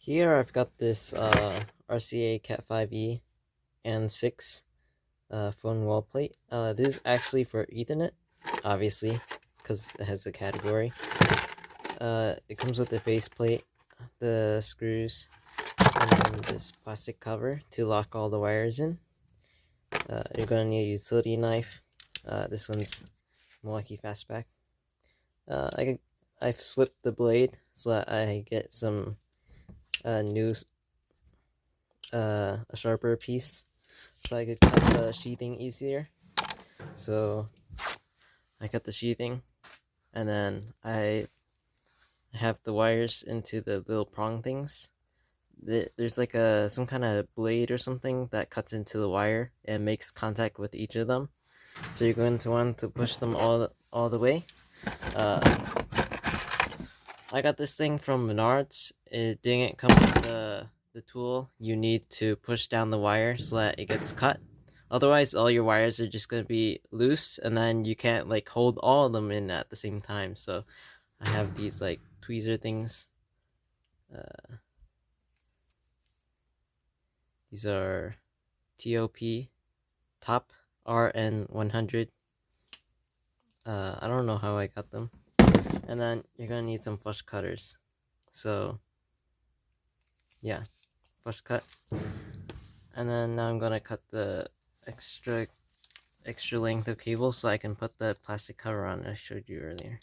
Here I've got this RCA Cat 5e and 6 phone wall plate. This is actually for Ethernet, obviously, because it has a category. It comes with the faceplate, the screws, and then this plastic cover to lock all the wires in. You're gonna need a utility knife. This one's Wacky Fastback. I've flipped the blade so that I get some new a sharper piece so I could cut the sheathing easier. So I cut the sheathing, and then I have the wires into the little prong things. There's like some kind of blade or something that cuts into the wire and makes contact with each of them. So you're going to want to push them all the way. Uh, I got this thing from Menards. It didn't come with the tool you need to push down the wire so that it gets cut. Otherwise, all your wires are just going to be loose, and then you can't like hold all of them in at the same time. So I have these like tweezer things. These are Top RN100. I don't know how I got them. And then you're going to need some flush cutters. So yeah, flush cut. And then now I'm going to cut the extra length of cable so I can put the plastic cover on I showed you earlier.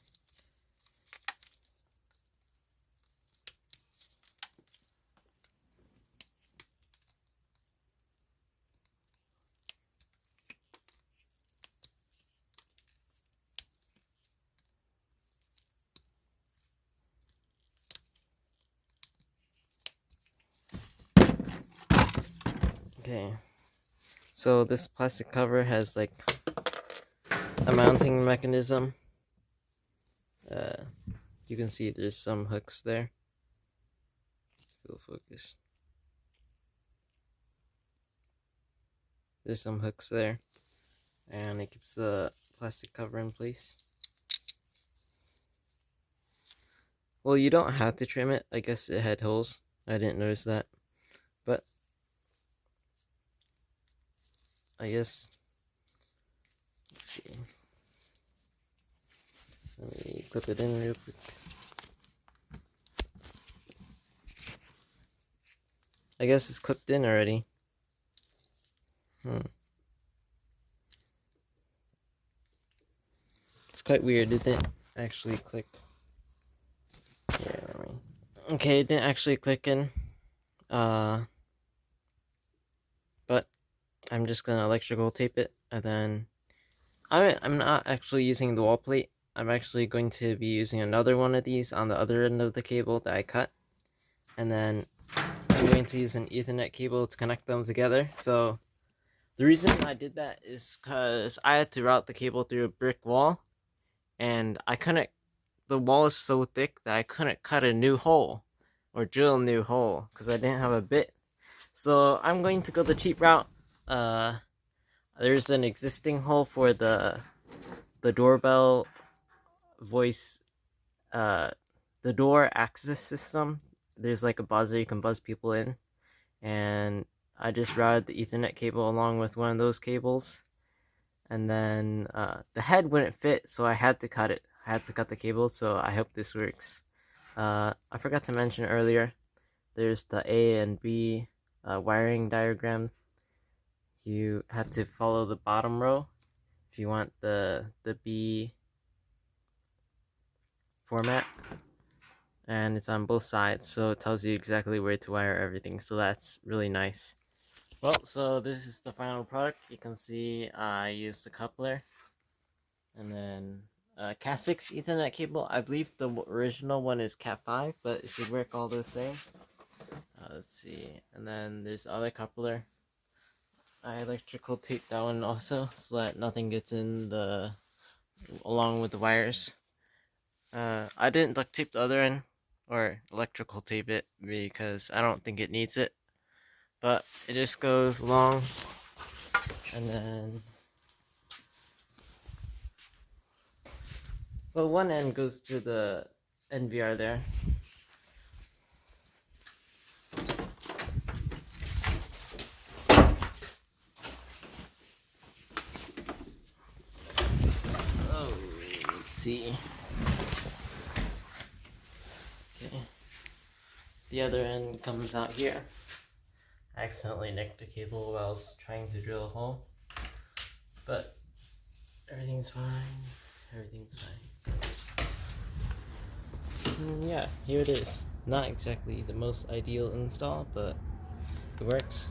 Okay, so this plastic cover has like a mounting mechanism. You can see there's some hooks there. Full focus. There's some hooks there, and it keeps the plastic cover in place. Well, you don't have to trim it. I guess it had holes. I didn't notice that, but I guess. Let's see. Let me clip it in real quick. I guess it's clipped in already. It's quite weird. It didn't actually click. Okay, it didn't actually click in. But I'm just gonna electrical tape it, and then I'm not actually using the wall plate. I'm actually going to be using another one of these on the other end of the cable that I cut, and then I'm going to use an Ethernet cable to connect them together. So the reason I did that is because I had to route the cable through a brick wall, and I couldn't. The wall is so thick that I couldn't cut a new hole or drill a new hole because I didn't have a bit. So I'm going to go the cheap route. There's an existing hole for the doorbell voice, the door access system. There's like a buzzer you can buzz people in, and I just routed the Ethernet cable along with one of those cables, and then the head wouldn't fit, so I had to cut it. I had to cut the cable, so I hope this works. I forgot to mention earlier, there's the A and B wiring diagram. You have to follow the bottom row if you want the B format, and it's on both sides, so it tells you exactly where to wire everything, so that's really nice. Well, so this is the final product. You can see I used the coupler, and then Cat 6 Ethernet cable. I believe the original one is Cat 5, but it should work all the same. Let's see, and then there's the other coupler. I electrical tape that one also so that nothing gets in along with the wires. I didn't duct tape the other end or electrical tape it because I don't think it needs it, but it just goes along, and then one end goes to the NVR there. see. Okay. The other end comes out here. I accidentally nicked a cable while I was trying to drill a hole. But everything's fine. Everything's fine. And yeah, here it is. Not exactly the most ideal install, but it works.